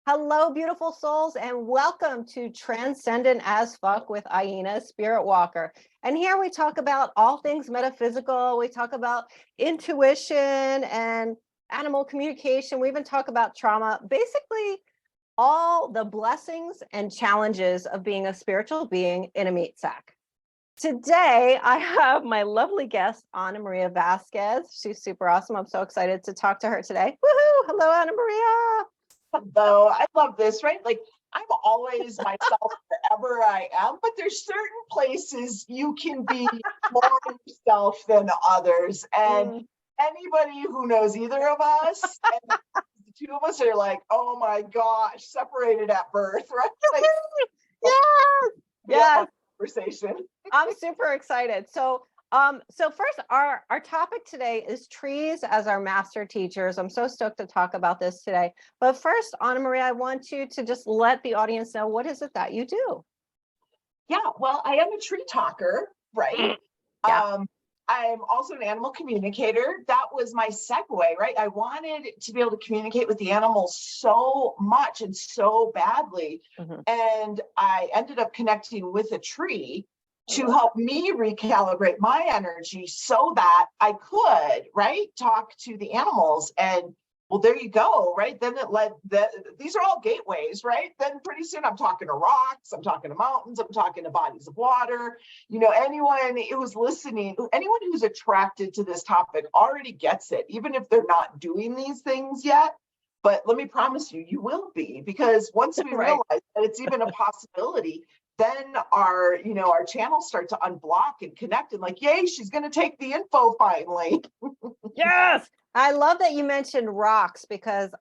Hello, beautiful souls, and welcome to Transcendent as Fuck with Iena SpiritWalker. And here we talk about all things metaphysical. We talk about intuition and animal communication. We even talk about trauma. Basically, all the blessings and challenges of being a spiritual being in a meat sack. Today, I have my lovely guest, Ana Maria Vasquez. She's super awesome. I'm so excited to talk to her today. Woohoo! Hello, Ana Maria. Though I love this, right? Like I'm always myself wherever I am, but there's certain places you can be more yourself than others. And anybody who knows either of us, and the two of us are like, oh my gosh, separated at birth, right? Like, yes. Conversation. I'm super excited. So first, our topic today is trees as our master teachers. I'm so stoked to talk about this today. But first, Ana Maria, I want you to just let the audience know, what is it that you do? Yeah, well, I am a tree talker, right? Yeah. I'm also an animal communicator. That was my segue, right? I wanted to be able to communicate with the animals so much and so badly. And I ended up connecting with a tree to help me recalibrate my energy so that I could, right, talk to the animals. And well, there you go, right? Then it led that these are all gateways, right? Then pretty soon I'm talking to rocks, I'm talking to mountains, I'm talking to bodies of water. You know, anyone who's listening, anyone who's attracted to this topic already gets it, even if they're not doing these things yet. But let me promise you, you will be, because once we realize that it's even a possibility, then our channels start to unblock and connect and like, yay, she's going to take the info finally. Yes. I love that you mentioned rocks, because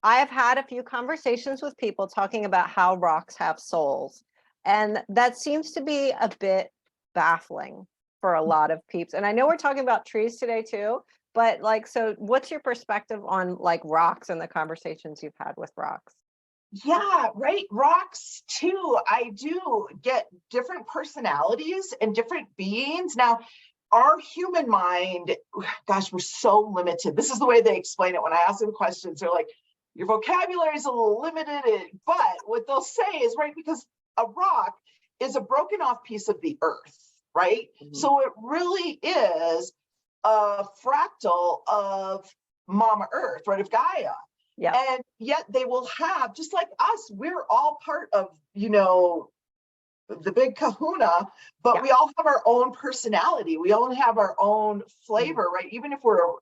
I have had a few conversations with people talking about how rocks have souls. And that seems to be a bit baffling for a lot of peeps. And I know we're talking about trees today too, but like, so what's your perspective on like rocks and the conversations you've had with rocks? Yeah, right. Rocks too. I do get different personalities and different beings. Now, our human mind, gosh, we're so limited. This is the way they explain it when I ask them questions. They're like, your vocabulary is a little limited, but what they'll say is, right, because a rock is a broken off piece of the earth, right? So it really is a fractal of Mama Earth, right, of Gaia. Yeah. And yet they will have, just like us, we're all part of, the big kahuna, but we all have our own personality. We all have our own flavor, right? Even if we're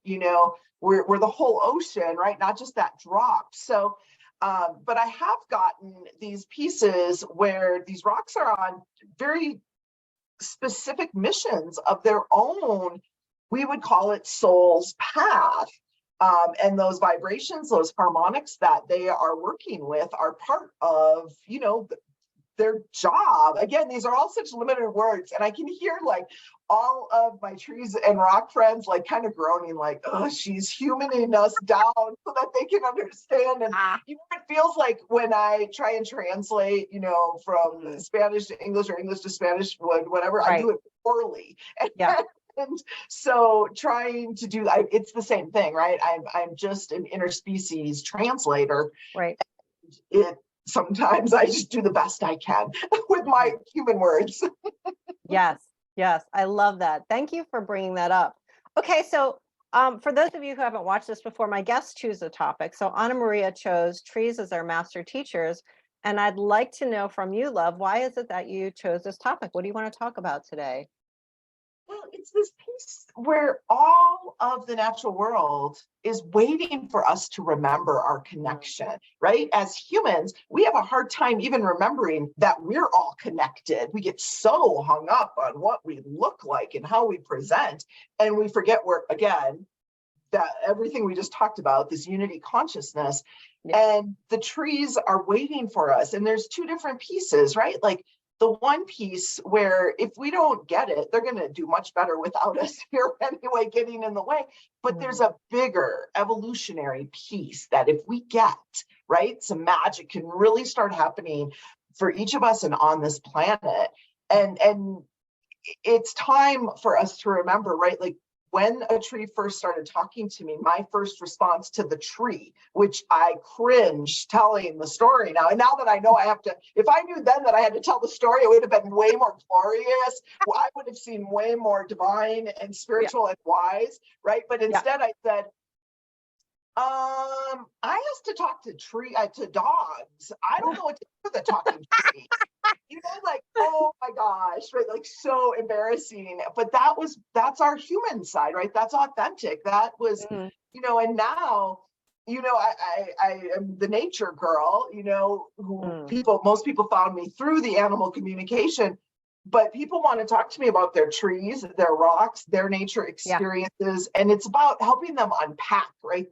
the whole ocean, right? Not just that drop. So, but I have gotten these pieces where these rocks are on very specific missions of their own. We would call it soul's path. And those vibrations, those harmonics that they are working with are part of, their job. Again, these are all such limited words. And I can hear like all of my trees and rock friends like kind of groaning like, oh, she's humaning us down so that they can understand. And it feels like when I try and translate, from Spanish to English or English to Spanish, whatever, I do it poorly. And so trying to do, it's the same thing, right? I'm just an interspecies translator. Right. Sometimes I just do the best I can with my human words. Yes. I love that. Thank you for bringing that up. Okay. So for those of you who haven't watched this before, my guests choose a topic. So Ana Maria chose trees as our master teachers. And I'd like to know from you, love, why is it that you chose this topic? What do you want to talk about today? Well, it's this piece where all of the natural world is waiting for us to remember our connection, right? As humans, we have a hard time even remembering that we're all connected. We get so hung up on what we look like and how we present, and we forget again, that everything we just talked about, this unity consciousness, and the trees are waiting for us. And there's two different pieces, right? Like, the one piece where if we don't get it, they're going to do much better without us here anyway, getting in the way. But there's a bigger evolutionary piece that if we get, right, some magic can really start happening for each of us and on this planet. And it's time for us to remember, right, like when a tree first started talking to me, my first response to the tree, which I cringe telling the story now. And now that I know I have to, if I knew then that I had to tell the story, it would have been way more glorious. I would have seemed way more divine and spiritual and wise, right? But instead I said, I asked to talk to dogs. I don't know what to do with a talking tree. Like, oh my gosh, right? Like, so embarrassing. But that's our human side, right? That's authentic. That was, and now, I am the nature girl, who most people found me through the animal communication, but people want to talk to me about their trees, their rocks, their nature experiences. And it's about helping them unpack, right?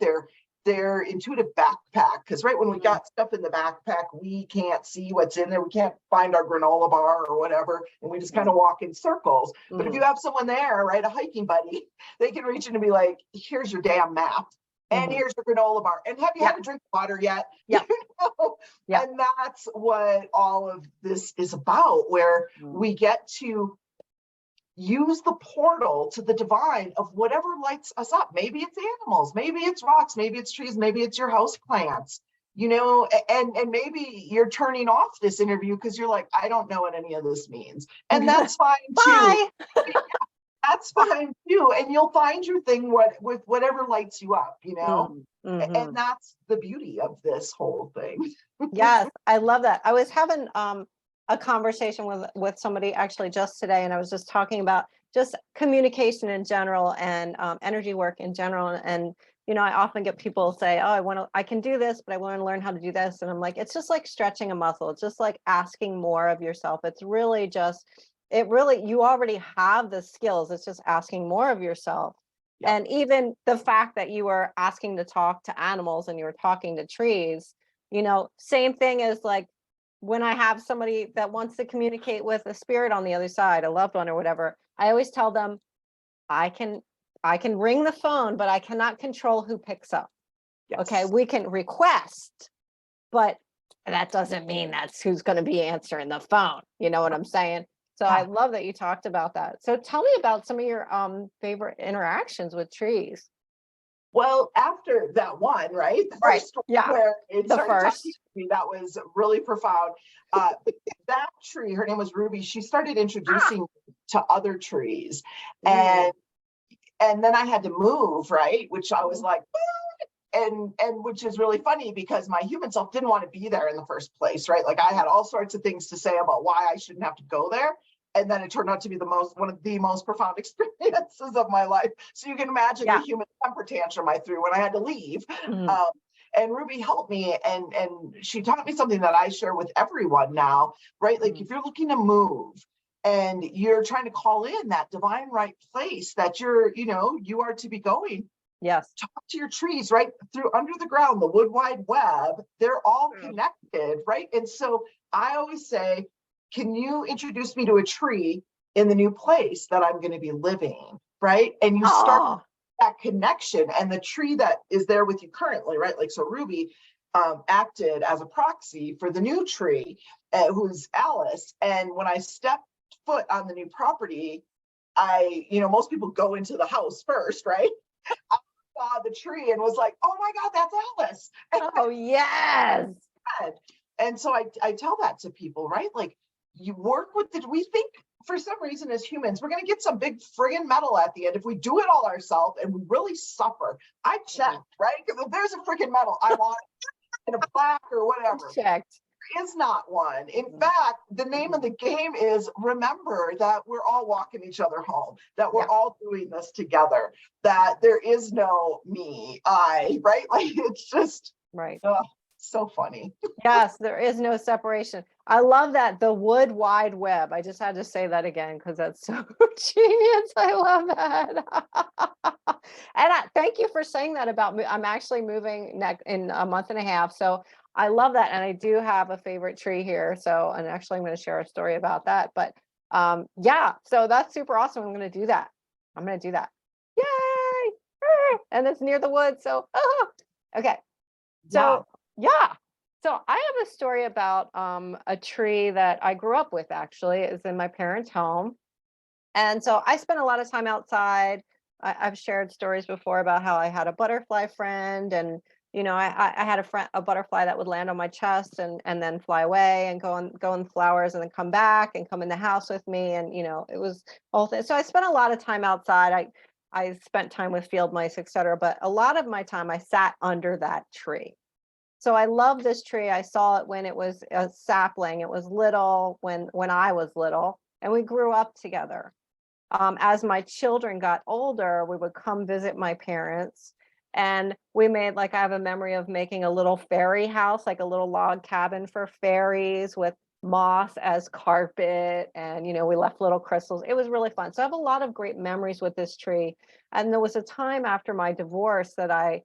Their intuitive backpack. Because right when we got stuff in the backpack, we can't see what's in there. We can't find our granola bar or whatever. And we just kind of walk in circles. But if you have someone there, right, a hiking buddy, they can reach in and be like, here's your damn map. And here's your granola bar. And have you had a drink of water yet? And that's what all of this is about, where we get to use the portal to the divine of whatever lights us up. Maybe it's animals, maybe it's rocks, maybe it's trees, maybe it's your house plants, and maybe you're turning off this interview because you're like, I don't know what any of this means. And that's fine too. That's fine too. And you'll find your thing with whatever lights you up, and that's the beauty of this whole thing. Yes, I love that. I was having a conversation with somebody actually just today, and I was just talking about just communication in general and energy work in general. And I often get people say, oh, I can do this, but I want to learn how to do this. And I'm like, it's just like stretching a muscle. It's just like asking more of yourself. It's really just, you already have the skills. It's just asking more of yourself. And even the fact that you were asking to talk to animals and you were talking to trees, same thing as like, when I have somebody that wants to communicate with a spirit on the other side, a loved one or whatever, I always tell them, I can ring the phone, but I cannot control who picks up. Okay, we can request, but that doesn't mean that's who's going to be answering the phone. You know what I'm saying? So I love that you talked about that. So tell me about some of your favorite interactions with trees. Well, after that one, right? Where it started talking to me, that was really profound. But that tree, her name was Ruby, she started introducing me to other trees. And then I had to move, right? Which I was like, and which is really funny because my human self didn't want to be there in the first place, right? Like I had all sorts of things to say about why I shouldn't have to go there. And then it turned out to be one of the most profound experiences of my life. So you can imagine the human temper tantrum I threw when I had to leave. And Ruby helped me, and she taught me something that I share with everyone now, right? Like if you're looking to move and you're trying to call in that divine right place that you are to be going. Yes. Talk to your trees, right? Through under the ground, the wood wide web, they're all connected, right? And so I always say, can you introduce me to a tree in the new place that I'm going to be living, right? And you start that connection, and the tree that is there with you currently, right? Like, so Ruby acted as a proxy for the new tree, who's Alice. And when I stepped foot on the new property, most people go into the house first, right? I saw the tree and was like, oh my God, that's Alice. Oh, yes. And so I tell that to people, right? Like, you work with we think for some reason as humans, we're going to get some big friggin' medal at the end if we do it all ourselves and we really suffer. I checked, right? Because if there's a freaking medal, I want it in a plaque or whatever. Checked. There is not one. In fact, the name of the game is remember that we're all walking each other home, that we're all doing this together, that there is no me, I, right? Like, it's just so funny. Yes, there is no separation. I love that, the wood wide web. I just had to say that again because that's so genius. I love that. And thank you for saying that about me. I'm actually moving in a month and a half. So I love that. And I do have a favorite tree here. So, and actually I'm going to share a story about that. But so that's super awesome. I'm going to do that. Yay. And it's near the woods. So, okay. So, So I have a story about a tree that I grew up with, actually. It was in my parents' home. And so I spent a lot of time outside I've shared stories before about how I had a butterfly friend, and I had a butterfly that would land on my chest and then fly away and go in flowers and then come back and come in the house with me, and it was all thing. So I spent a lot of time outside. I spent time with field mice, etc. But a lot of my time I sat under that tree. So I love this tree. I saw it when it was a sapling. It was little when I was little, and we grew up together. As my children got older, we would come visit my parents, and we made, like, I have a memory of making a little fairy house, like a little log cabin for fairies with moss as carpet, and we left little crystals. It was really fun. So I have a lot of great memories with this tree. And there was a time after my divorce that I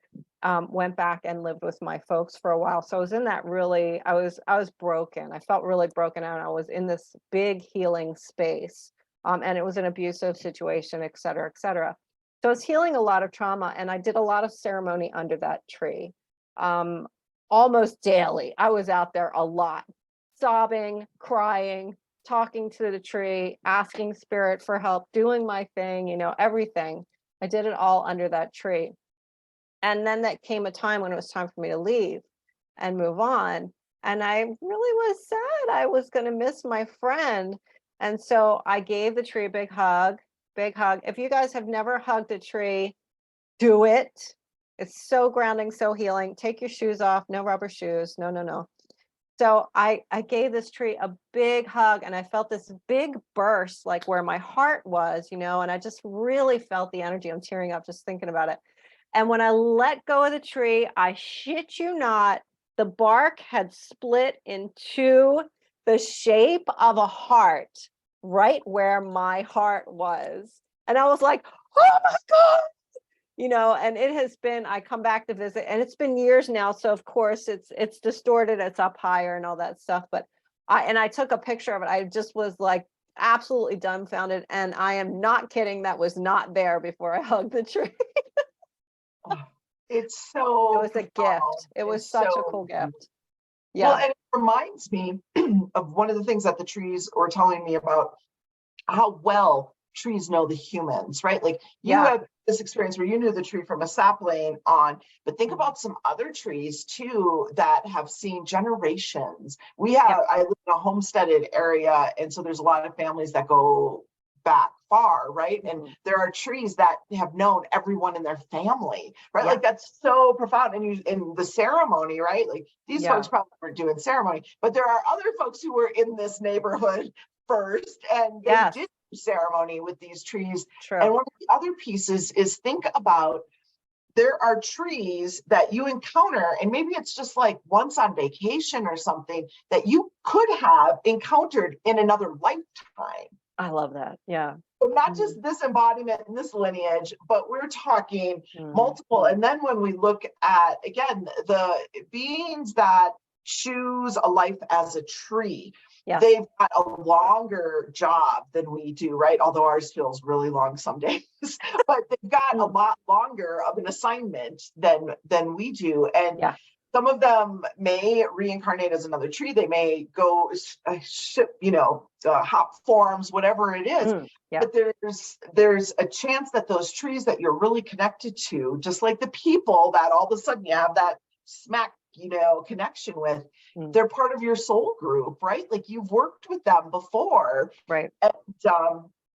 went back and lived with my folks for a while. So I was in that really, I was broken. I felt really broken out. I was in this big healing space. And it was an abusive situation, et cetera, et cetera. So I was healing a lot of trauma, and I did a lot of ceremony under that tree. Almost daily. I was out there a lot, sobbing, crying, talking to the tree, asking spirit for help, doing my thing, everything. I did it all under that tree. And then that came a time when it was time for me to leave and move on. And I really was sad. I was going to miss my friend. And so I gave the tree a big hug, big hug. If you guys have never hugged a tree, do it. It's so grounding, so healing. Take your shoes off, no rubber shoes. No, no, no. So I gave this tree a big hug, and I felt this big burst, like where my heart was, and I just really felt the energy. I'm tearing up just thinking about it. And when I let go of the tree, I shit you not, the bark had split into the shape of a heart right where my heart was. And I was like, oh my God. And it has been, I come back to visit, and it's been years now. So of course it's distorted, it's up higher and all that stuff. But I took a picture of it. I just was like absolutely dumbfounded. And I am not kidding. That was not there before I hugged the tree. It's so It was a gift. It was such a cool gift. Yeah. Well, and it reminds me of one of the things that the trees were telling me about how well trees know the humans, right? Like you had this experience where you knew the tree from a sapling on, but think about some other trees too that have seen generations. I live in a homesteaded area, and so there's a lot of families that go back far, right? And there are trees that have known everyone in their family, right? Like that's so profound. And in the ceremony, right? Like these folks probably weren't doing ceremony, but there are other folks who were in this neighborhood first, and they did ceremony with these trees. True. And one of the other pieces is, think about, there are trees that you encounter, and maybe it's just like once on vacation or something, that you could have encountered in another lifetime. I love that. Yeah. So not just this embodiment and this lineage, but we're talking multiple. And then when we look at, again, the beings that choose a life as a tree, they've got a longer job than we do, right? Although ours feels really long some days, but they've got a lot longer of an assignment than we do. And some of them may reincarnate as another tree. They may go ship, hop forms, whatever it is. But there's a chance that those trees that you're really connected to, just like the people that all of a sudden you have that smack, connection with, they're part of your soul group, right? Like you've worked with them before. Right. And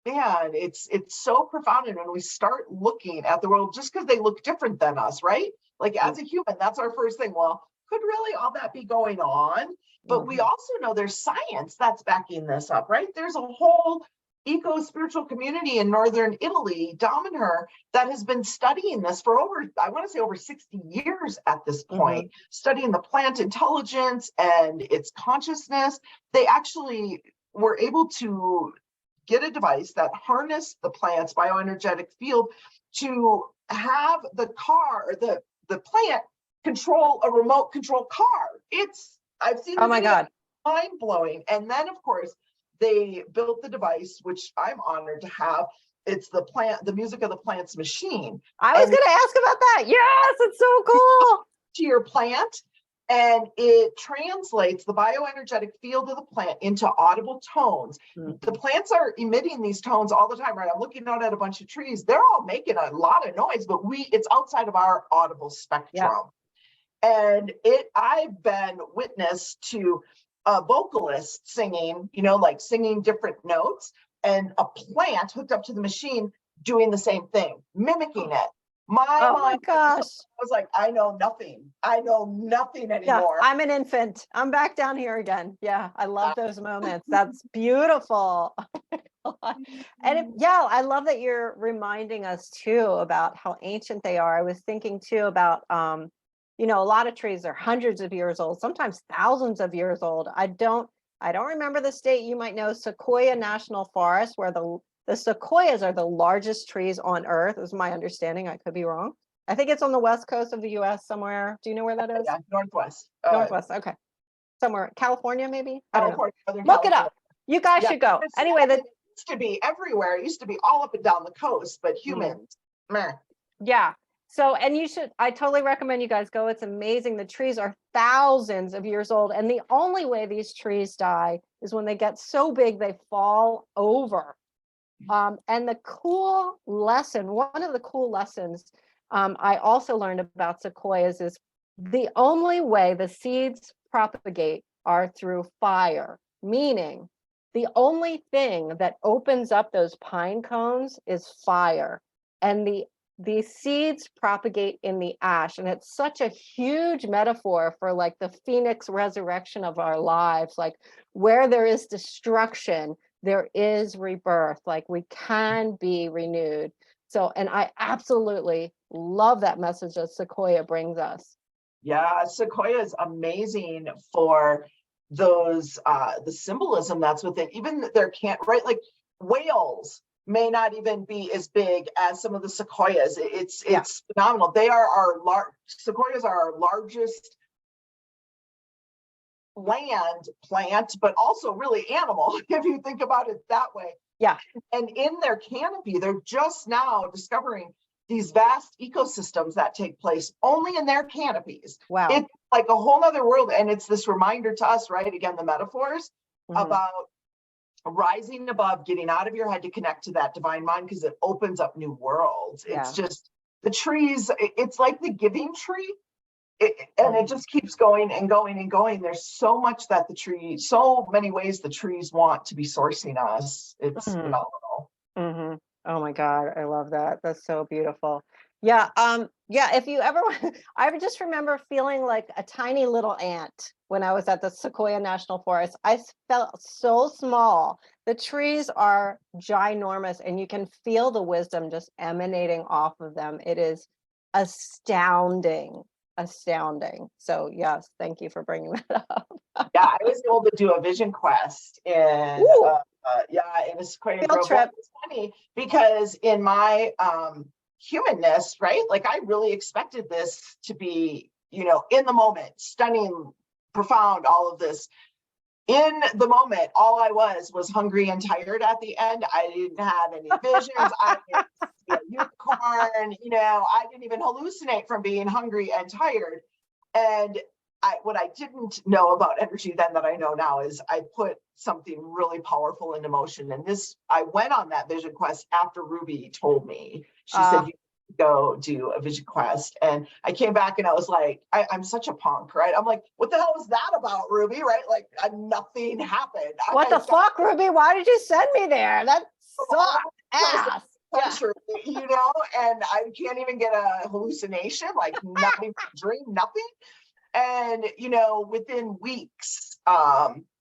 man, it's so profound. And when we start looking at the world, just because they look different than us, right? Like as a human, that's our first thing. Well, could really all that be going on? But we also know there's science that's backing this up, right? There's a whole eco-spiritual community in northern Italy, Dominher, that has been studying this for over 60 years at this point, studying the plant intelligence and its consciousness. They actually were able to get a device that harnessed the plant's bioenergetic field to have the plant control a remote control car. I've seen the video, mind blowing. And then of course, they built the device, which I'm honored to have. It's the music of the plant's machine. I was going to ask about that. Yes, it's so cool. To your plant, and it translates the bioenergetic field of the plant into audible tones. The plants are emitting these tones all the time, right? I'm looking out at a bunch of trees. They're all making a lot of noise, but it's outside of our audible spectrum. And I've been witness to a vocalist singing, like singing different notes, and a plant hooked up to the machine doing the same thing, mimicking it. My gosh. I was like, I know nothing anymore. Yeah, I'm an infant. I'm back down here again. Yeah, I love those moments. That's beautiful. And I love that you're reminding us too about how ancient they are. I was thinking too about a lot of trees are hundreds of years old, sometimes thousands of years old. I don't remember the state. You might know Sequoia National Forest, where the sequoias are the largest trees on Earth, is my understanding. I could be wrong. I think it's on the west coast of the US somewhere. Do you know where that is? Yeah, Northwest. Northwest, okay. Somewhere, California maybe? I don't know. Southern Look it California. up. You guys should go. Anyway, it used to be everywhere. It used to be all up and down the coast, but humans, meh. Yeah. So, and I totally recommend you guys go. It's amazing. The trees are thousands of years old. And the only way these trees die is when they get so big, they fall over. And the cool lesson, one of the cool lessons I also learned about sequoias is the only way the seeds propagate are through fire, meaning the only thing that opens up those pine cones is fire. And the seeds propagate in the ash. And it's such a huge metaphor for like the phoenix resurrection of our lives. Like where there is destruction, there is rebirth. Like we can be renewed. So, and I absolutely love that message that Sequoia brings us. Yeah, Sequoia is amazing for those, the symbolism that's with it. Even right? Like whales may not even be as big as some of the sequoias. It's phenomenal. Sequoias are our largest land plant, but also really animal, if you think about it that way. Yeah. And in their canopy, they're just now discovering these vast ecosystems that take place only in their canopies. Wow. It's like a whole other world. And it's this reminder to us, right? Again, the metaphors about rising above, getting out of your head to connect to that divine mind, because it opens up new worlds. It's just the trees. It's like the giving tree. And it just keeps going and going and going. There's so much that so many ways the trees want to be sourcing us. It's phenomenal. Oh my God, I love that. That's so beautiful. Yeah. If you ever, I just remember feeling like a tiny little ant when I was at the Sequoia National Forest. I felt so small. The trees are ginormous and you can feel the wisdom just emanating off of them. It is astounding. So yes, thank you for bringing that up. Yeah, I was able to do a vision quest in a Sequoia Grove. Trip. It's funny because in my humanness, right? Like I really expected this to be, in the moment, stunning, profound, all of this. In the moment, all I was hungry and tired at the end. I didn't have any visions. I didn't see a unicorn, I didn't even hallucinate from being hungry and tired. And what I didn't know about energy then that I know now is I put something really powerful into motion. And I went on that vision quest after Ruby told me. She said, you go do a vision quest. And I came back and I was like, I'm such a punk, right? I'm like, what the hell was that about, Ruby? Right? Like nothing happened. What the fuck, Ruby? Why did you send me there? That sucks ass. Country, and I can't even get a hallucination, like not even a dream, nothing. And within weeks,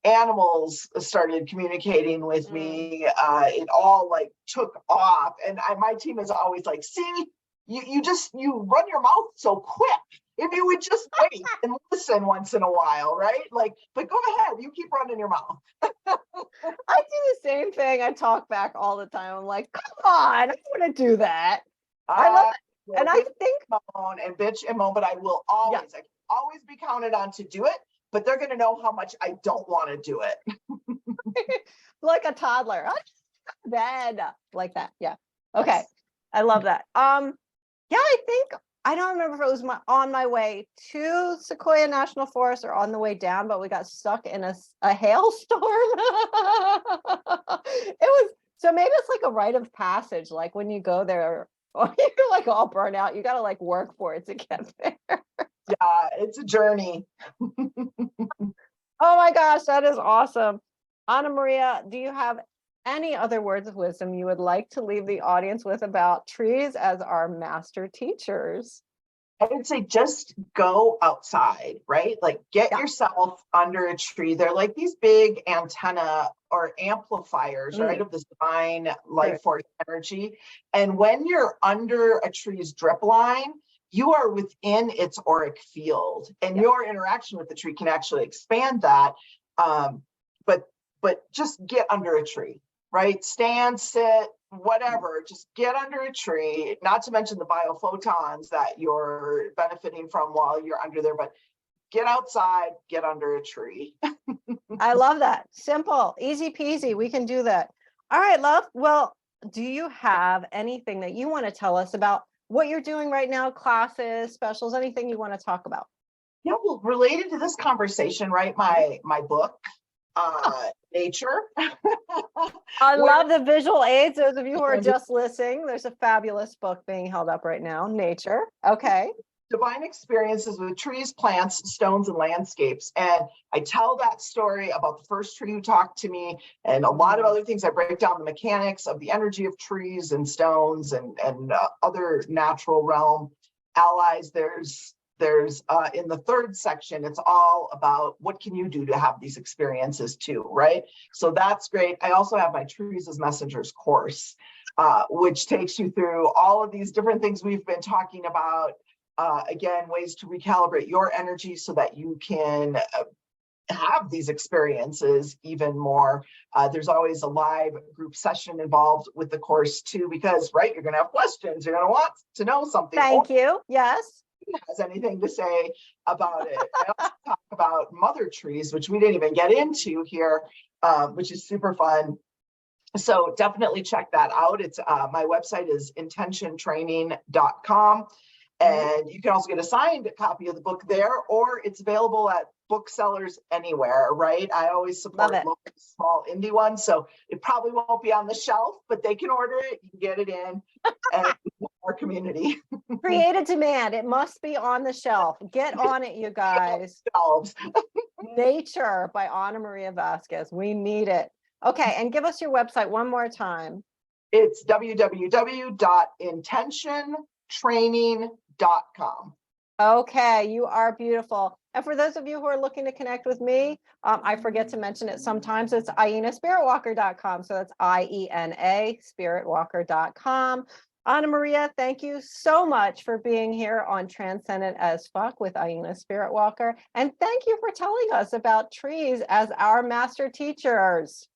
animals started communicating with me. It all like took off, and my team is always like, "See, you run your mouth so quick. If you would just wait and listen once in a while, right? Like, but go ahead, you keep running your mouth." I do the same thing. I talk back all the time. I'm like, come on, I don't want to do that. I love it. And I think moan and bitch and moan, but I will always, I can always be counted on to do it. But they're going to know how much I don't want to do it. Like a toddler. Bed like that. Yeah. Okay. I love that. I think I don't remember if it was on my way to Sequoia National Forest or on the way down, but we got stuck in a hailstorm. It was, so maybe it's like a rite of passage, like when you go there, or you're like all burnt out, you got to like work for it to get there. Yeah, it's a journey. Oh my gosh, that is awesome. Anna Maria, do you have any other words of wisdom you would like to leave the audience with about trees as our master teachers? I would say just go outside, right? Like get Yeah. yourself under a tree. They're like these big antenna or amplifiers, right, of this divine True. life force energy. And when you're under a tree's drip line, you are within its auric field, and Yeah. your interaction with the tree can actually expand that. But just get under a tree, right? Stand, sit, whatever, just get under a tree, not to mention the biophotons that you're benefiting from while you're under there, but get outside, get under a tree. I love that. Simple, easy peasy. We can do that. All right, love. Well, do you have anything that you want to tell us about what you're doing right now, classes, specials, anything you want to talk about? Yeah, well, related to this conversation, right? My book, Nature. I where love the visual aids. Those of you who are just listening, there's a fabulous book being held up right now, Nature. Okay. divine experiences with trees, plants, stones, and landscapes. And I tell that story about the first tree who talked to me and a lot of other things. I break down the mechanics of the energy of trees and stones and other natural realm allies. There's in the third section, it's all about what can you do to have these experiences too, right? So that's great. I also have my Trees as Messengers course, which takes you through all of these different things we've been talking about. Again, ways to recalibrate your energy so that you can have these experiences even more. There's always a live group session involved with the course too, because, right, you're going to have questions. You're going to want to know something. Thank you. Yes. Has anything to say about it. I also talk about mother trees, which we didn't even get into here, which is super fun. So definitely check that out. It's my website is intentiontraining.com. And you can also get a signed copy of the book there, or it's available at booksellers anywhere, right? I always support local, small indie ones. So it probably won't be on the shelf, but they can order it. You can get it in and our community. Create a demand. It must be on the shelf. Get on it, you guys. Nature by Anna Maria Vasquez. We need it. Okay, and give us your website one more time. It's www.intentiontraining.com. Okay, you are beautiful. And for those of you who are looking to connect with me, I forget to mention it sometimes. It's IenaSpiritWalker.com. So that's IENA SpiritWalker.com. Anna Maria, thank you so much for being here on Transcendent as Fuck with Iena SpiritWalker. And thank you for telling us about trees as our master teachers.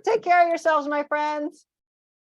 Take care of yourselves, my friends.